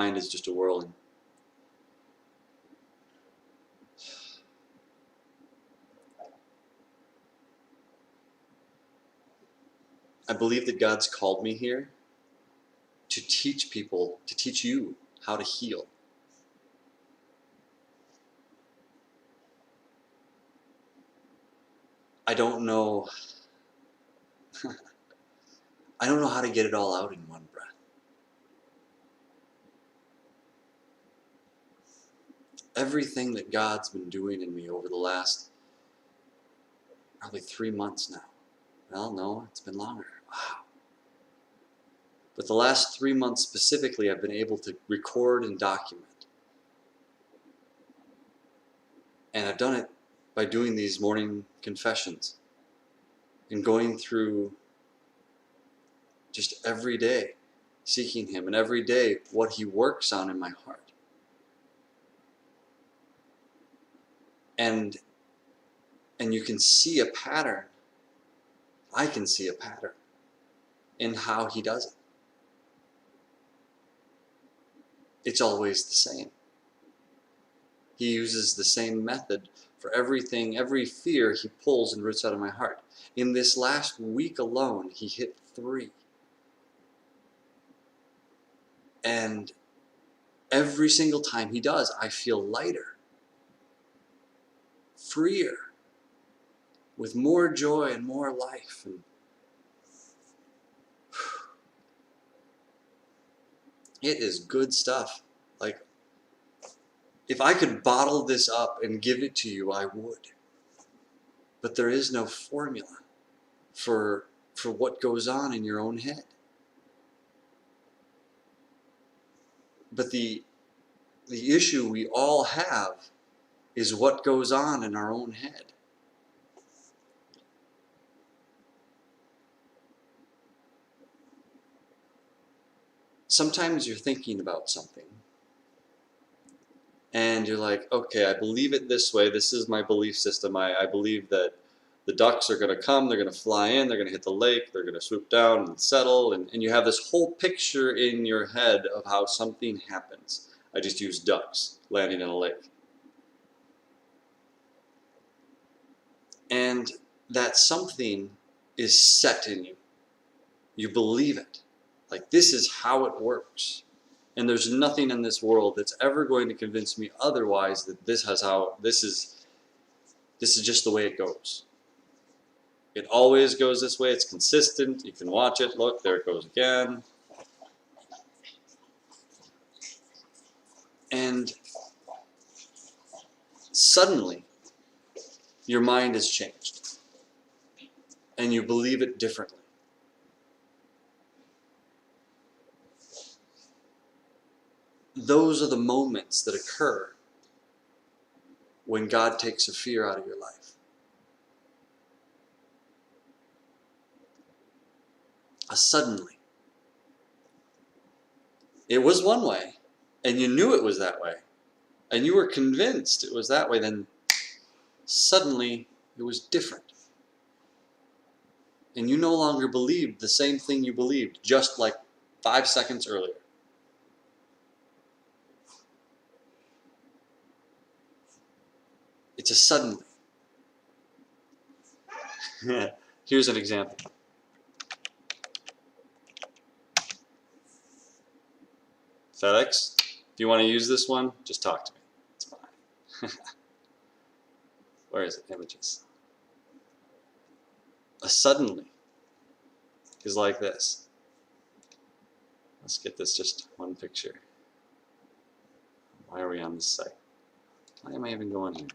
mind is just a whirling. I believe that God's called me here to teach people, to teach you how to heal. I don't know how to get it all out in one breath. Everything that God's been doing in me over the last probably 3 months now. Well, no, it's been longer. Wow. But the last 3 months specifically, I've been able to record and document. And I've done it by doing these morning confessions and going through just every day, seeking Him, and every day what He works on in my heart. And you can see a pattern. I can see a pattern in how He does it. It's always the same. He uses the same method for everything, every fear He pulls and roots out of my heart. In this last week alone, He hit 3. And every single time He does, I feel lighter, freer, with more joy and more life. And it is good stuff. Like, if I could bottle this up and give it to you, I would. But there is no formula for what goes on in your own head. But the issue we all have is what goes on in our own head. Sometimes you're thinking about something and you're like, okay, I believe it this way. This is my belief system. I believe that the ducks are going to come, they're going to fly in, they're going to hit the lake, they're going to swoop down and settle, and you have this whole picture in your head of how something happens. I just used ducks landing in a lake. And that something is set in you. You believe it. Like, this is how it works. And there's nothing in this world that's ever going to convince me otherwise that this is just the way it goes. It always goes this way. It's consistent. You can watch it. Look, there it goes again. And suddenly, your mind has changed. And you believe it differently. Those are the moments that occur when God takes a fear out of your life. Suddenly. It was one way, and you knew it was that way, and you were convinced it was that way, then suddenly it was different. And you no longer believed the same thing you believed just like 5 seconds earlier. It's a suddenly. Here's an example. FedEx, if you want to use this one, just talk to me. It's fine. Where is it? Images. A suddenly is like this. Let's get this just one picture. Why are we on this site? Why am I even going here?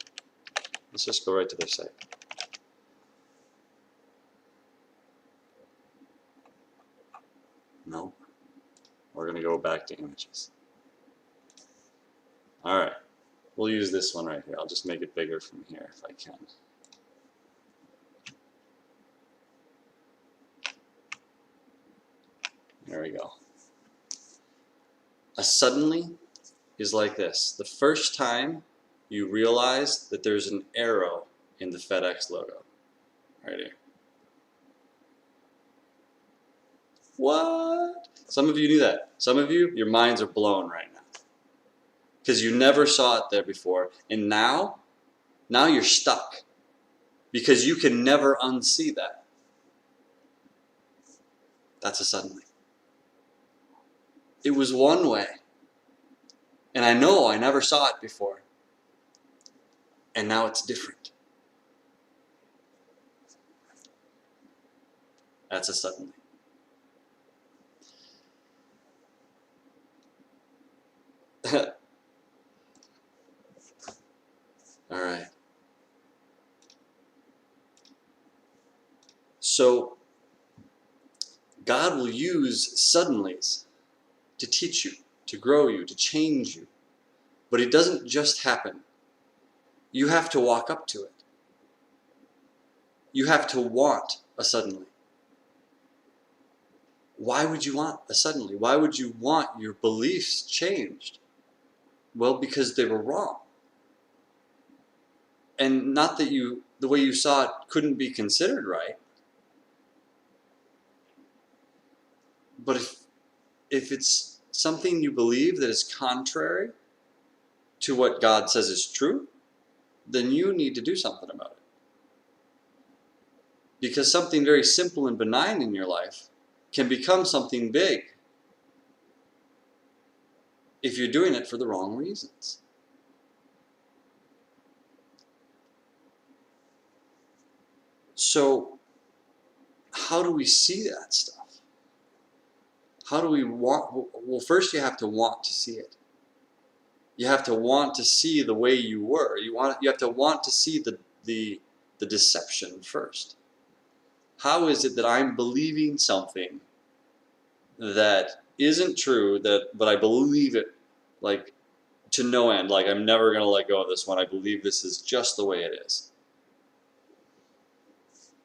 Let's just go right to their site. No. We're going to go back to images. Alright. We'll use this one right here. I'll just make it bigger from here if I can. There we go. A suddenly is like this. The first time you realize that there's an arrow in the FedEx logo. Right here. What? Some of you knew that. Some of you, your minds are blown right now. because you never saw it there before. And now you're stuck because you can never unsee that. That's a suddenly. It was one way. And I know I never saw it before. And now it's different. That's a suddenly. All right. So, God will use suddenlies to teach you, to grow you, to change you. But it doesn't just happen. You have to walk up to it. You have to want a suddenly. Why would you want a suddenly? Why would you want your beliefs changed? Well, because they were wrong. And not that the way you saw it couldn't be considered right. But if it's something you believe that is contrary to what God says is true, then you need to do something about it. Because something very simple and benign in your life can become something big if you're doing it for the wrong reasons. So, how do we see that stuff? How do we want? Well, first you have to want to see it. You have to want to see the way you were. You have to want to see the deception first. How is it that I'm believing something that isn't true, but I believe it like to no end, like I'm never going to let go of this one. I believe this is just the way it is.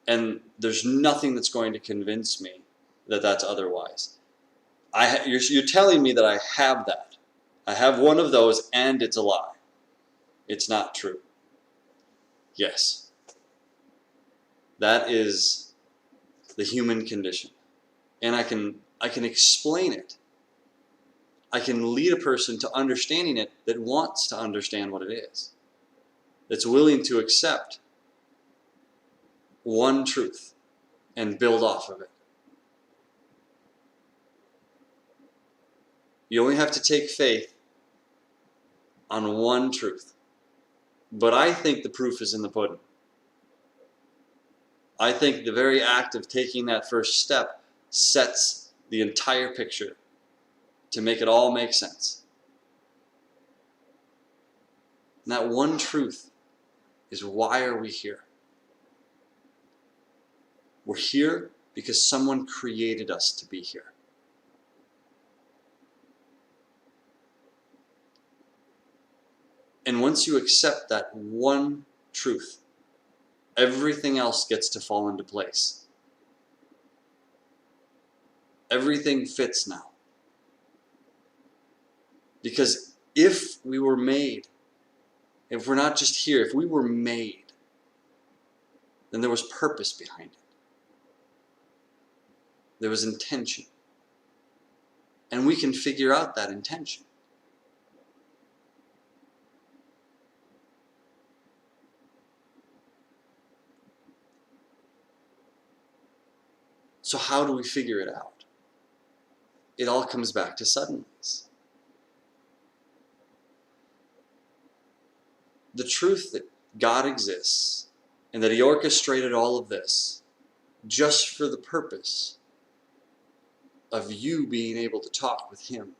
And there's nothing that's going to convince me that that's otherwise. You're telling me that I have that. I have one of those and it's a lie. It's not true. Yes. That is the human condition. And I can explain it. I can lead a person to understanding it that wants to understand what it is. That's willing to accept one truth and build off of it. You only have to take faith on one truth. But I think the proof is in the pudding. I think the very act of taking that first step sets the entire picture to make it all make sense. And that one truth is, why are we here? We're here because someone created us to be here. And once you accept that one truth, everything else gets to fall into place. Everything fits now. Because if we were made, if we're not just here, if we were made, then there was purpose behind it. There was intention. And we can figure out that intention. So how do we figure it out? It all comes back to suddenlies. The truth that God exists and that He orchestrated all of this just for the purpose of you being able to talk with Him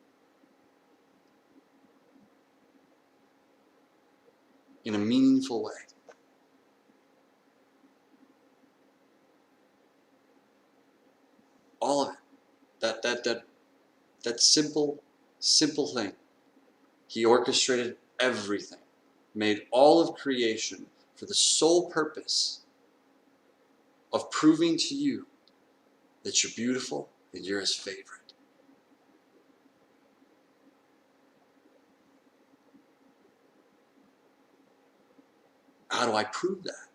in a meaningful way. All of it. That simple thing. He orchestrated everything, made all of creation for the sole purpose of proving to you that you're beautiful and you're His favorite. How do I prove that?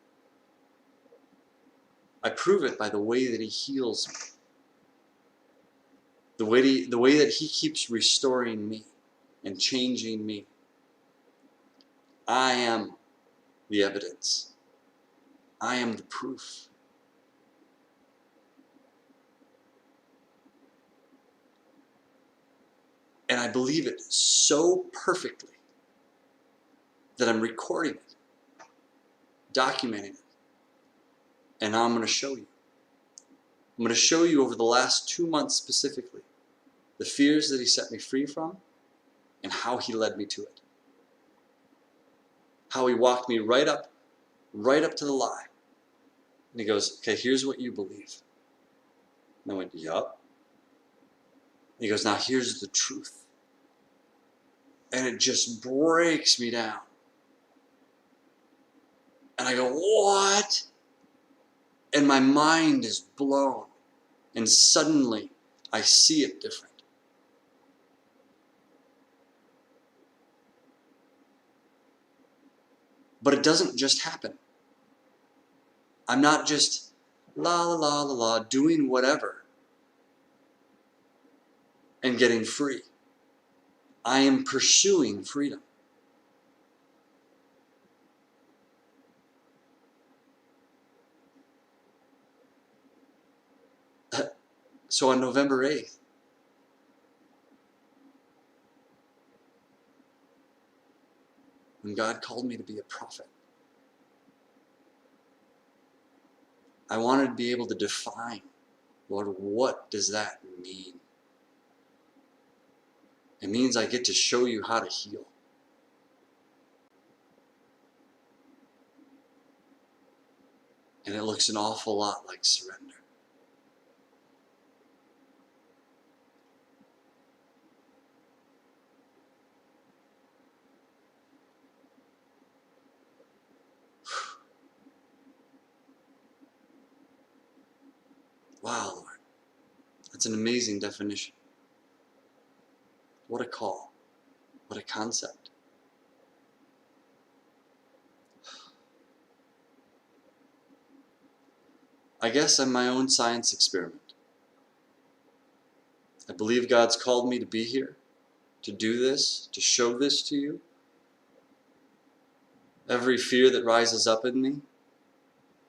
I prove it by the way that He heals me. The way that He keeps restoring me and changing me I am the evidence. I am the proof. And I believe it so perfectly that I'm recording it, documenting it, and now I'm going to show you. I'm going to show you over the last 2 months specifically the fears that he set me free from and how he led me to it. How he walked me right up to the lie. And he goes, okay, here's what you believe. And I went, yup. He goes, now here's the truth. And it just breaks me down. And I go, what? And my mind is blown. And suddenly I see it different. But it doesn't just happen. I'm not just la la la la la doing whatever and getting free. I am pursuing freedom. So on November 8th, when God called me to be a prophet, I wanted to be able to define, Lord, what does that mean? It means I get to show you how to heal. And it looks an awful lot like surrender. Wow, Lord. That's an amazing definition. What a call. What a concept. I guess I'm my own science experiment. I believe God's called me to be here, to do this, to show this to you. Every fear that rises up in me,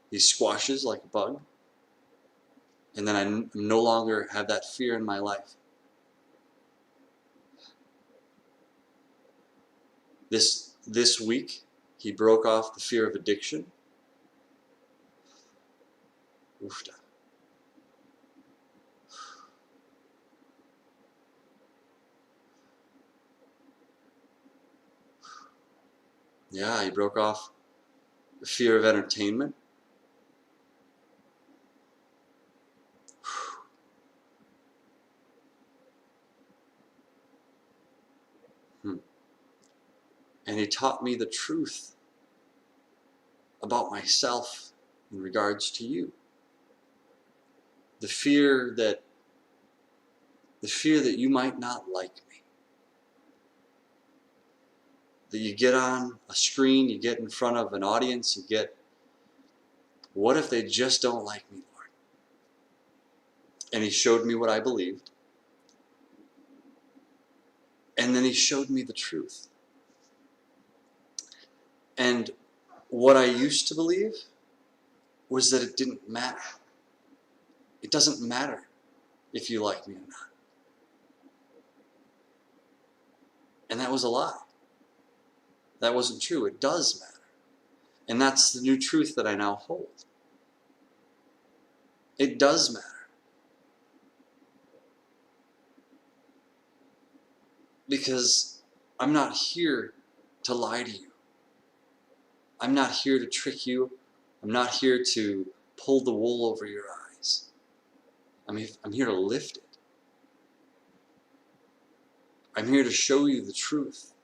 he squashes like a bug. And then I no longer have that fear in my life. This week, he broke off the fear of addiction. Oofda. Yeah, he broke off the fear of entertainment. And he taught me the truth about myself in regards to you. The fear that you might not like me. That you get on a screen, you get in front of an audience, what if they just don't like me, Lord? And he showed me what I believed. And then he showed me the truth. And what I used to believe was that it didn't matter. It doesn't matter if you like me or not. And that was a lie. That wasn't true. It does matter. And that's the new truth that I now hold. It does matter. Because I'm not here to lie to you. I'm not here to trick you. I'm not here to pull the wool over your eyes. I'm here to lift it. I'm here to show you the truth.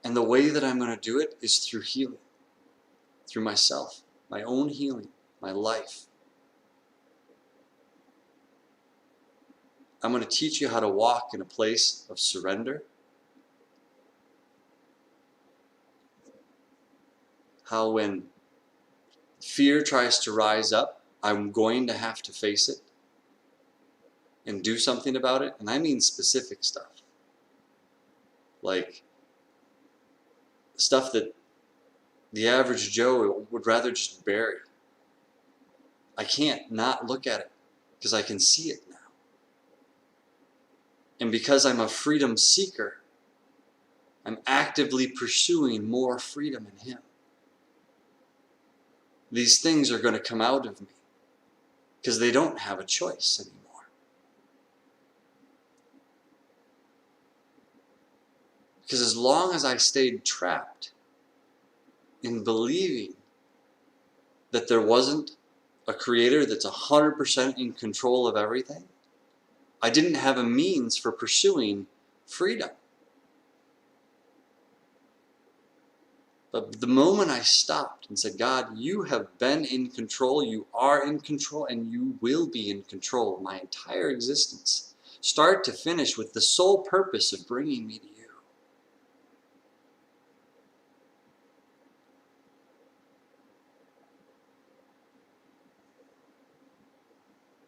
And the way that I'm going to do it is through healing. Through myself. My own healing. My life. I'm going to teach you how to walk in a place of surrender. How when fear tries to rise up, I'm going to have to face it. and do something about it, and I mean specific stuff. Like stuff that the average Joe would rather just bury. I can't not look at it because I can see it now. And because I'm a freedom seeker, I'm actively pursuing more freedom in Him. These things are going to come out of me because they don't have a choice anymore. Because as long as I stayed trapped in believing that there wasn't a creator that's 100% in control of everything, I didn't have a means for pursuing freedom. But the moment I stopped and said, God, you have been in control, you are in control, and you will be in control of my entire existence, start to finish, with the sole purpose of bringing me to you.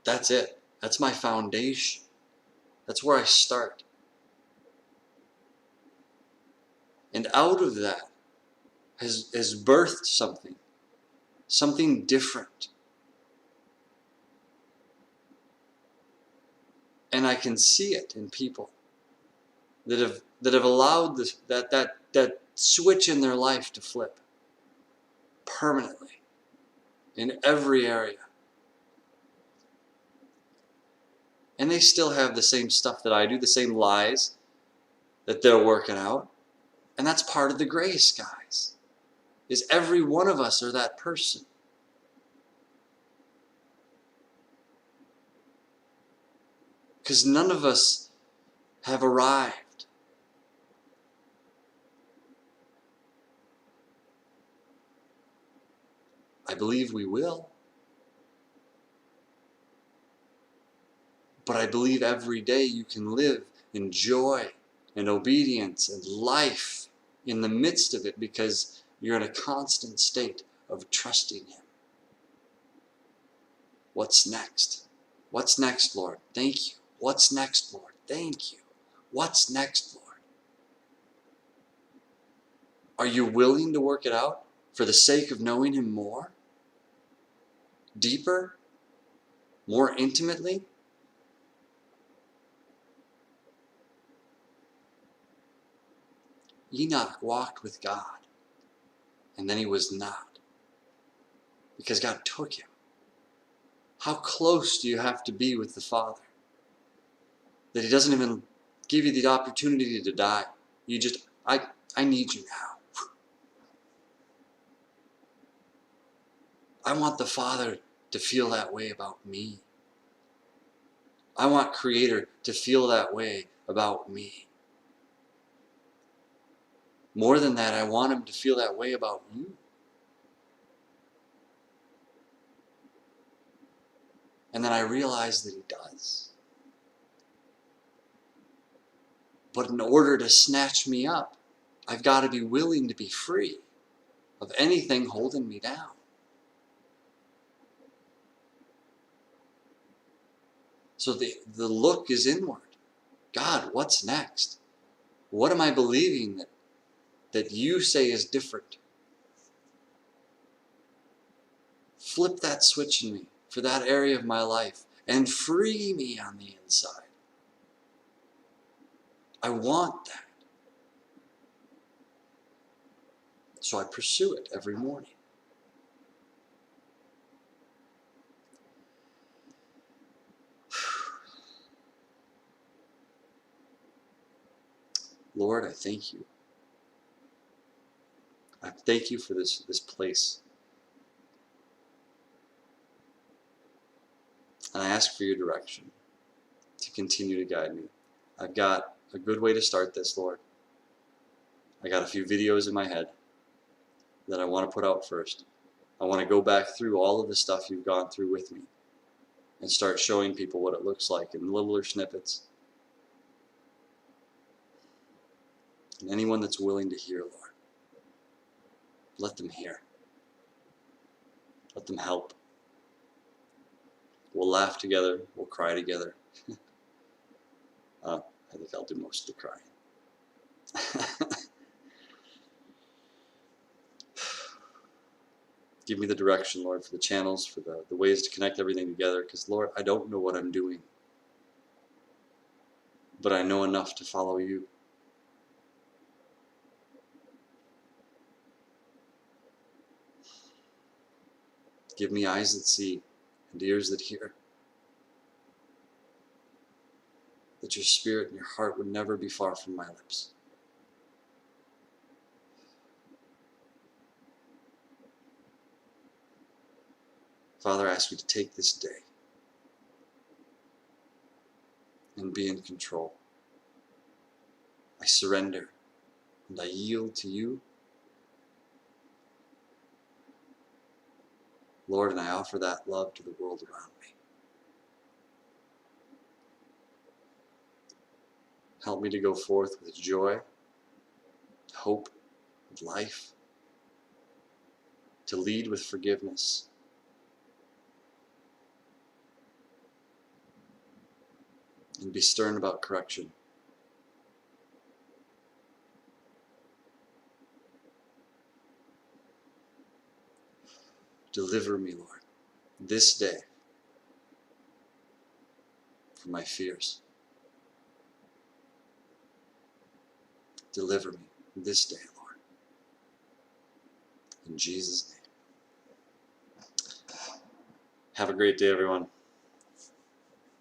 That's it. That's my foundation. That's where I start. And out of that has birthed something different. And I can see it in people that have allowed that switch in their life to flip permanently in every area. And they still have the same stuff that I do, the same lies that they're working out. And that's part of the grace, guys. Is every one of us are that person. Because none of us have arrived. I believe we will. But I believe every day you can live in joy and obedience and life in the midst of it, because you're in a constant state of trusting Him. What's next? What's next, Lord? Thank you. What's next, Lord? Thank you. What's next, Lord? Are you willing to work it out for the sake of knowing Him more? Deeper? More intimately? Enoch walked with God, and then he was not, because God took him. How close do you have to be with the Father that He doesn't even give you the opportunity to die? You just, I need you now. I want the Father to feel that way about me. I want Creator to feel that way about me. More than that, I want Him to feel that way about you. And then I realize that He does. But in order to snatch me up, I've got to be willing to be free of anything holding me down. So the look is inward. God, what's next? What am I believing that you say is different? Flip that switch in me for that area of my life and free me on the inside. I want that. So I pursue it every morning. Lord, I thank you. I thank you for this place. And I ask for your direction to continue to guide me. I've got a good way to start this, Lord. I got a few videos in my head that I want to put out first. I want to go back through all of the stuff you've gone through with me and start showing people what it looks like in littler snippets. And anyone that's willing to hear, Lord, let them hear. Let them help. We'll laugh together. We'll cry together. I think I'll do most of the crying. Give me the direction, Lord, for the channels, for the ways to connect everything together, because, Lord, I don't know what I'm doing, but I know enough to follow you. Give me eyes that see and ears that hear, that your spirit and your heart would never be far from my lips. Father, I ask you to take this day and be in control. I surrender and I yield to you, Lord, and I offer that love to the world around me. Help me to go forth with joy, hope, with life, to lead with forgiveness, and be stern about correction. Deliver me, Lord, this day from my fears. Deliver me this day, Lord. In Jesus' name. Have a great day, everyone.